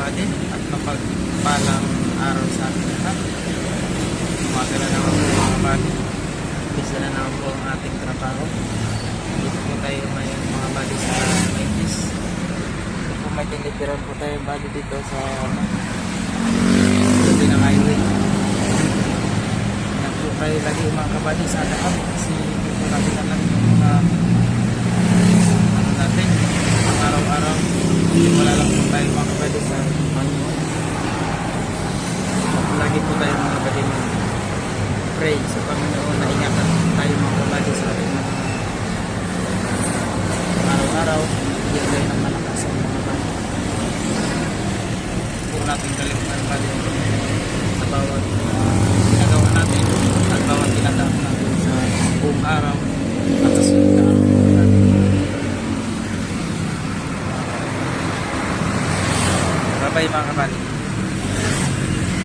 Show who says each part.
Speaker 1: kabady at mapagpalang araw sa ating lahat. Umaga na naman po mga kabady. Bisa na naman po ang ating trabaho. Dito po tayo ngayon mga kabady sa Memphis. So po may tinitiran po tayo kabady dito sa Dito ng highway. Nagpo tayo lagi mga kabady sa daan kasi dito lagi na lang yung mga natin araw-araw. Wala lang po tayo mga kabady sa Panginoon. Lagi po tayo mga kabady pray sa Panginoon na ingatan tayo mga kabady sa ating mga araw-araw. Bigyan tayo ng malakas ang mga kabady. Huwag natin kalimutan kabady sa bawat ginagawa natin at bawat ginagawa natin sa buong araw at sa sulit na araw. Bye-bye mga kabady.